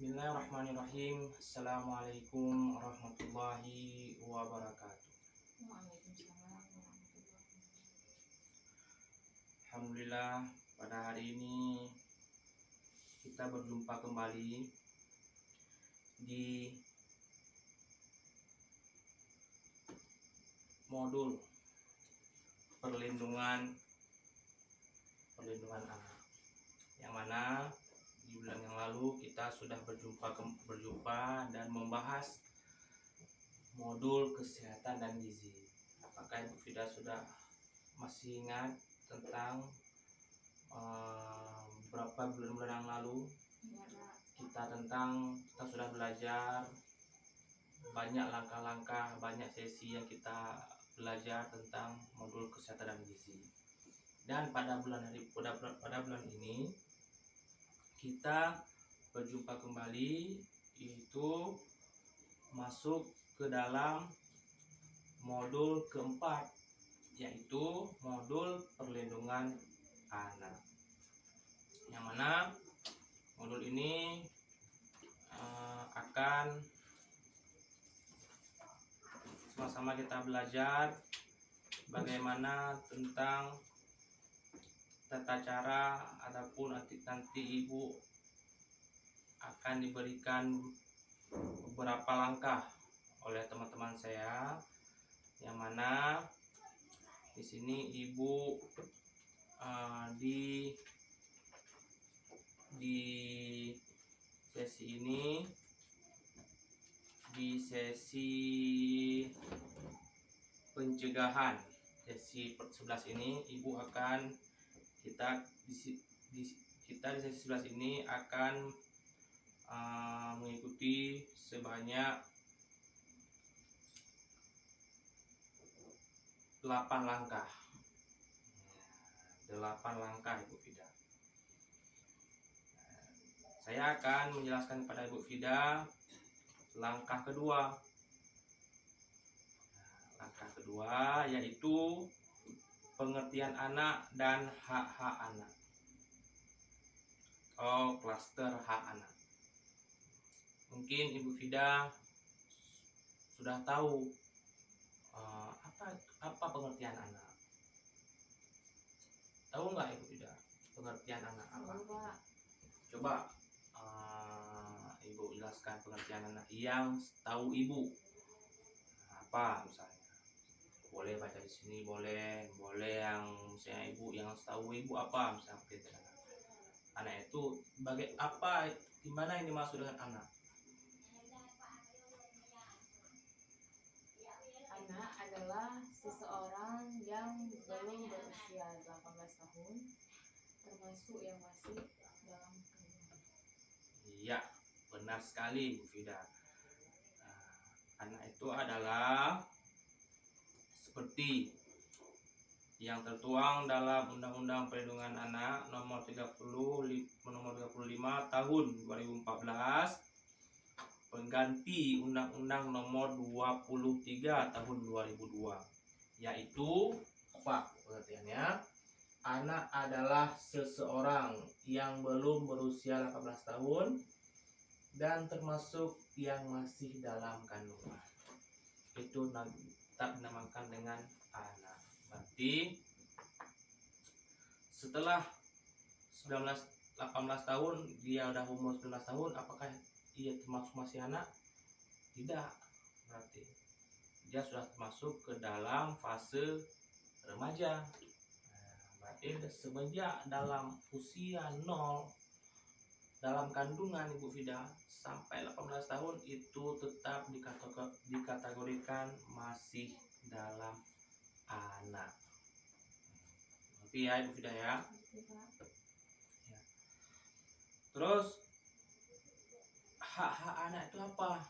Bismillahirrahmanirrahim. Assalamualaikum warahmatullahi wabarakatuh. Waalaikumsalam warahmatullahi wabarakatuh. Alhamdulillah, pada hari ini kita berjumpa kembali di modul perlindungan anak, yang mana di bulan yang lalu kita sudah berjumpa dan membahas modul kesehatan dan gizi. Apakah Ibu Fida sudah masih ingat tentang beberapa bulan-bulan yang lalu kita sudah belajar banyak langkah-langkah, banyak sesi yang kita belajar tentang modul kesehatan dan gizi. Dan pada bulan ini kita berjumpa kembali, yaitu masuk ke dalam modul keempat, yaitu modul perlindungan anak, yang mana modul ini akan sama-sama kita belajar bagaimana tentang tata cara, adapun nanti Ibu akan diberikan beberapa langkah oleh teman-teman saya, yang mana di sini Ibu di sesi ini, di sesi pencegahan, sesi 11 ini Ibu akan kita di sesi 11 ini akan mengikuti sebanyak 8 langkah. 8 langkah Ibu Fida. Saya akan menjelaskan kepada Ibu Fida langkah kedua. Langkah kedua yaitu pengertian anak dan hak-hak anak, atau klaster hak anak. Mungkin Ibu Fida sudah tahu apa pengertian anak. Tahu nggak Ibu Fida pengertian anak apa? Coba Ibu jelaskan pengertian anak yang tahu Ibu. Apa misalnya? Boleh baca di sini, boleh yang misalnya Ibu yang tahu Ibu apa misalnya pengertian anak. Anak itu gimana yang dimaksud dengan anak? Anak adalah seseorang yang belum berusia 18 tahun, termasuk yang masih dalam kandungan. Iya, benar sekali Bu Fida. Anak itu adalah seperti yang tertuang dalam Undang-Undang Perlindungan Anak nomor 35 tahun 2014, pengganti Undang-Undang nomor 23 tahun 2002, yaitu apa pengertiannya? Anak adalah seseorang yang belum berusia 18 tahun dan termasuk yang masih dalam kandungan. Itu tak dinamakan dengan anak. Berarti setelah 18 tahun, dia udah umur 19 tahun, apakah ia termasuk masih anak? Tidak. Berarti dia sudah masuk ke dalam fase remaja. Berarti semenjak dalam usia 0 dalam kandungan Ibu Fida sampai 18 tahun itu tetap dikategorikan masih dalam anak. Tapi ya Ibu Fida ya. Terus hak-hak anak itu apa?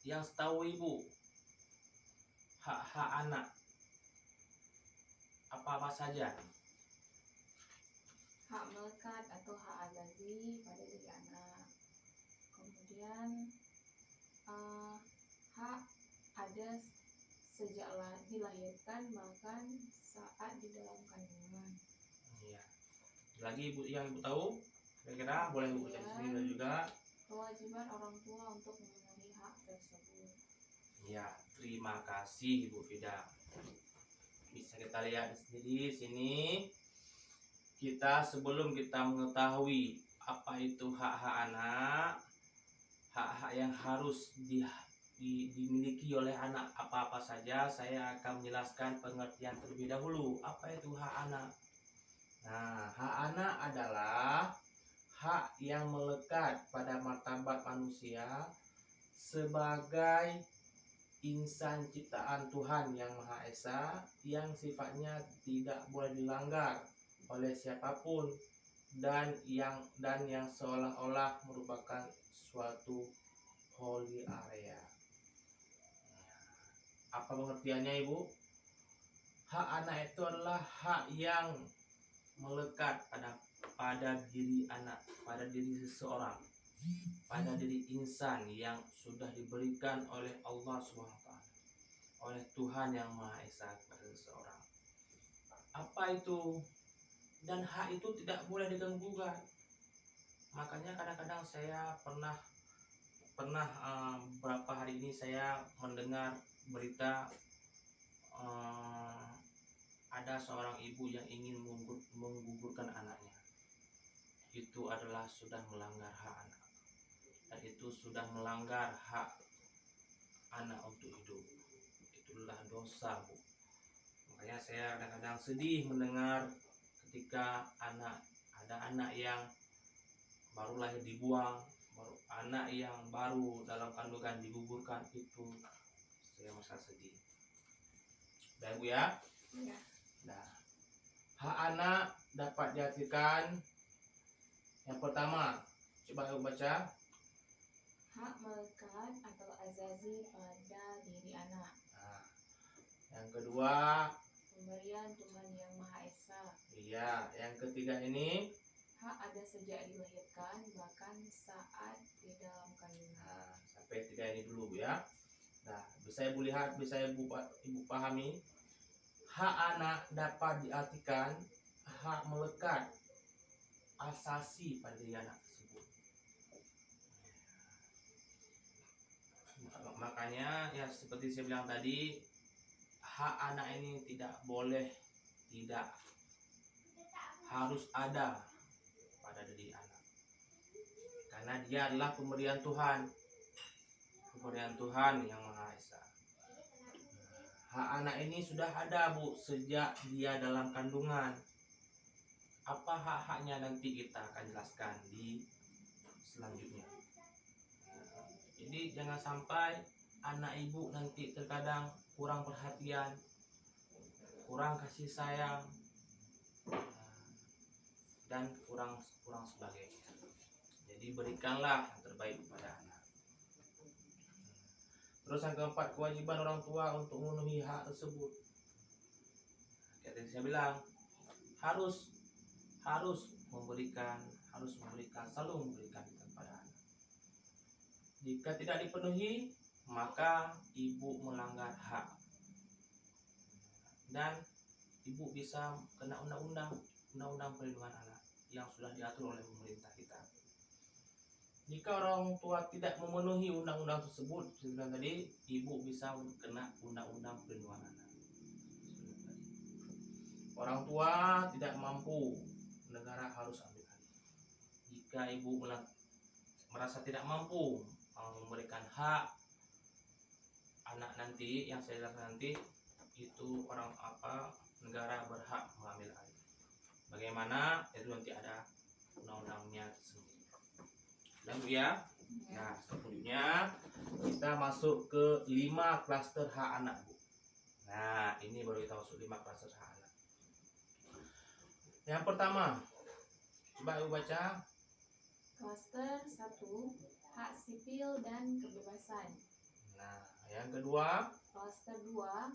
Yang tahu Ibu, hak-hak anak apa saja? Hak melekat atau hak azazi pada diri anak. Kemudian hak ada sejak dilahirkan, bahkan saat di dalam kandungan. Iya. Lagi Ibu yang Ibu tahu Kira-kira boleh Ibu baca di sini juga. Kewajiban orang tua untuk memenuhi hak tersebut. Ya, terima kasih Ibu Fida. Bisa kita lihat sendiri sini. Sebelum kita mengetahui apa itu hak-hak anak, hak-hak yang harus dimiliki oleh anak apa-apa saja, saya akan menjelaskan pengertian terlebih dahulu. Apa itu hak anak? Nah, hak anak adalah hak yang melekat pada martabat manusia sebagai insan ciptaan Tuhan Yang Maha Esa yang sifatnya tidak boleh dilanggar oleh siapapun dan yang seolah-olah merupakan suatu holy area. Apa pengertiannya Ibu? Hak anak itu adalah hak yang melekat pada diri anak, pada diri seseorang, pada diri insan yang sudah diberikan oleh Allah SWT, oleh Tuhan Yang Maha Esa kepada seseorang. Apa itu? Dan hak itu tidak boleh diganggu-gugat. Makanya kadang-kadang saya pernah beberapa hari ini saya mendengar berita ada seorang ibu yang ingin menggugurkan anaknya. Itu adalah sudah melanggar hak anak, dan itu sudah melanggar hak anak untuk hidup. Itulah dosa, Bu. Makanya saya kadang-kadang sedih mendengar ketika ada anak yang baru lahir dibuang, anak yang baru dalam kandungan digugurkan, itu saya merasa sedih. Baik Bu ya. Ya. Nah, hak anak dapat diartikan yang pertama, coba Ibu baca. Hak melekat atau azazi pada diri anak. Nah, yang kedua, Pemberian Tuhan Yang Maha Esa. iya, yang ketiga ini. Hak ada sejak dilahirkan, bahkan saat di dalam kandungan. Nah, sampai tiga ini dulu Bu ya. Nah, bisa Ibu lihat, bisa Ibu pahami. Hak anak dapat diartikan hak melekat asasi pada diri anak tersebut. Makanya ya seperti saya bilang tadi, hak anak ini tidak harus ada pada diri anak, karena dia adalah pemberian Tuhan Yang Maha Esa. Hak anak ini sudah ada Bu sejak dia dalam kandungan. Apa hak-haknya nanti kita akan jelaskan di selanjutnya. Jadi jangan sampai anak ibu nanti terkadang kurang perhatian, kurang kasih sayang, dan kurang sebagainya. Jadi berikanlah yang terbaik kepada anak. Terus yang keempat, kewajiban orang tua untuk memenuhi hak tersebut. Kayak saya bilang, harus memberikan, selalu memberikan kepada anak. Jika tidak dipenuhi, maka ibu melanggar hak, dan ibu bisa kena undang-undang perlindungan anak yang sudah diatur oleh pemerintah kita. Jika orang tua tidak memenuhi undang-undang tersebut, sebenarnya tadi ibu bisa kena undang-undang perlindungan anak. Orang tua tidak mampu, negara harus ambil alih. Jika ibu merasa tidak mampu memberikan hak anak nanti, yang saya jelaskan nanti, itu negara berhak mengambil alih. Bagaimana? Itu nanti ada undang-undangnya sendiri. Dan Bu ya. Nah, selanjutnya kita masuk ke 5 klaster hak anak, Bu. Nah, ini baru kita masuk 5 klaster hak anak. Yang pertama, coba Ibu baca. Klaster 1, hak sipil dan kebebasan. Nah, yang kedua. Klaster 2,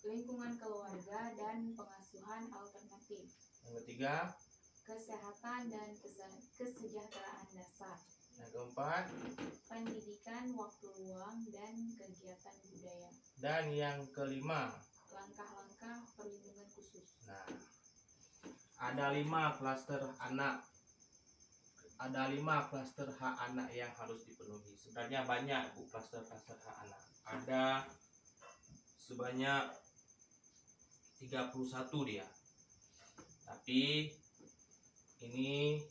lingkungan keluarga dan pengasuhan alternatif. Yang ketiga. Kesehatan dan kesejahteraan dasar. Yang keempat. Pendidikan, waktu luang, dan kegiatan budaya. Dan yang kelima. Langkah-langkah perlindungan khusus. Nah, ada 5 klaster anak. Ada 5 klaster hak anak yang harus dipenuhi. Sebenarnya banyak Bu klaster-klaster hak anak. Ada sebanyak 31 dia. Tapi ini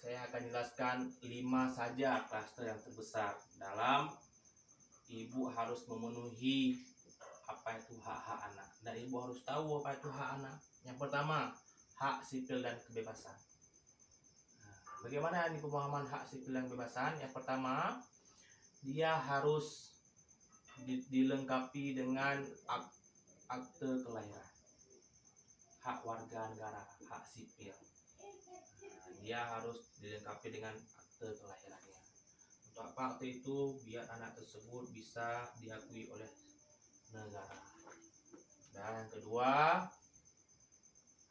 saya akan jelaskan 5 saja klaster yang terbesar dalam ibu harus memenuhi apa itu hak-hak anak. Dan ibu harus tahu apa itu hak anak. Yang pertama, hak sipil dan kebebasan. Bagaimana ini pemahaman hak sipil dan kebebasan? Yang pertama, dia harus dilengkapi dengan akte kelahiran, hak warga negara, hak sipil. Dia harus dilengkapi dengan akte kelahirannya. Untuk apa akte itu? Biar anak tersebut bisa diakui oleh negara. Dan yang kedua,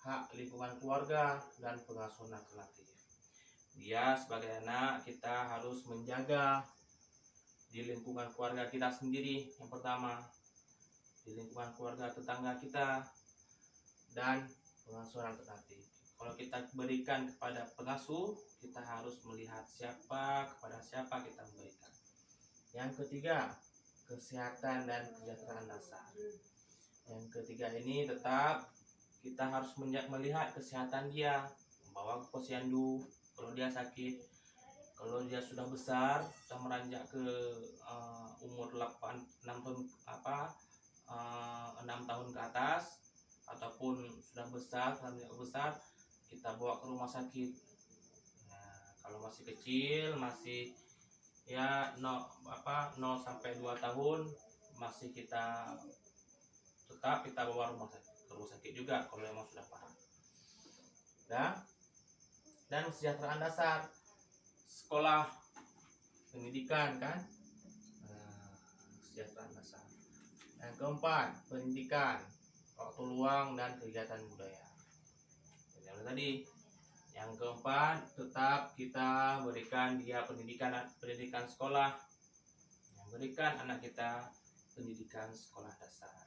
hak lingkungan keluarga dan pengasuhan alternatif. Dia sebagai anak, kita harus menjaga di lingkungan keluarga kita sendiri. Yang pertama, di lingkungan keluarga tetangga kita dan pengasuhan alternatif. Kalau kita berikan kepada pengasuh, kita harus melihat kepada siapa kita memberikan. Yang ketiga, kesehatan dan kesejahteraan dasar. Yang ketiga ini tetap kita harus melihat kesehatan dia, membawa ke posyandu kalau dia sakit. Kalau dia sudah besar, sudah meranjak ke umur 6 tahun ke atas, ataupun sudah besar, kita bawa ke rumah sakit. Nah, kalau masih kecil, masih ya 0 sampai 2 tahun, masih kita bawa ke rumah sakit juga kalau memang sudah parah. Dan kesejahteraan dasar, sekolah, pendidikan kan, kesejahteraan dasar. Yang keempat, pendidikan, waktu luang dan kegiatan budaya. Yang tadi, yang keempat, tetap kita berikan dia pendidikan sekolah, yang berikan anak kita pendidikan sekolah dasar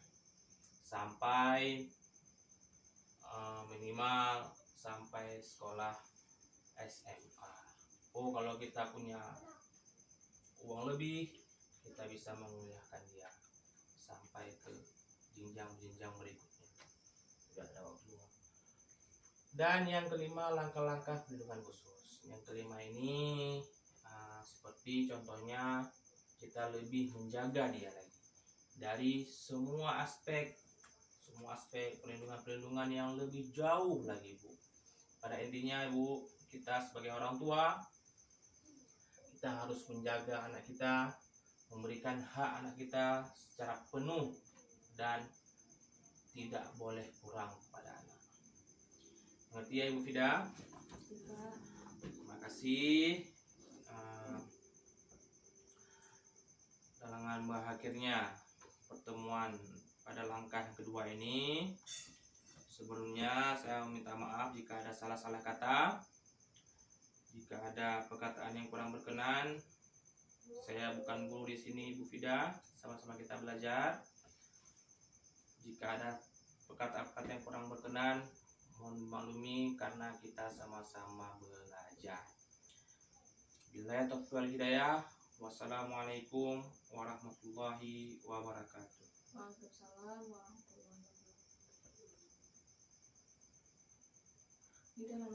sampai minimal sampai sekolah SMA. Kalau kita punya uang lebih, kita bisa menguliahkan dia sampai ke jenjang-jenjang berikutnya. Tidak ada waktu luang. Dan yang kelima, langkah-langkah perlindungan khusus. Yang kelima ini seperti contohnya, kita lebih menjaga dia lagi dari semua aspek perlindungan yang lebih jauh lagi, Bu. Pada intinya, Bu, kita sebagai orang tua, kita harus menjaga anak kita, memberikan hak anak kita secara penuh dan tidak boleh kurang pada anak. Mengerti ya Ibu Fida? Terima kasih. Dengan berakhirnya pertemuan pada langkah kedua ini, sebelumnya saya minta maaf jika ada salah-salah kata, jika ada perkataan yang kurang berkenan. Saya bukan guru di sini, Bu Fida, sama-sama kita belajar. Jika ada perkataan yang kurang berkenan, mohon maklumi karena kita sama-sama belajar. Billahi taufiq wal hidayah. Wassalamualaikum warahmatullahi wabarakatuh. Waalaikumsalam warahmatullahi wabarakatuh.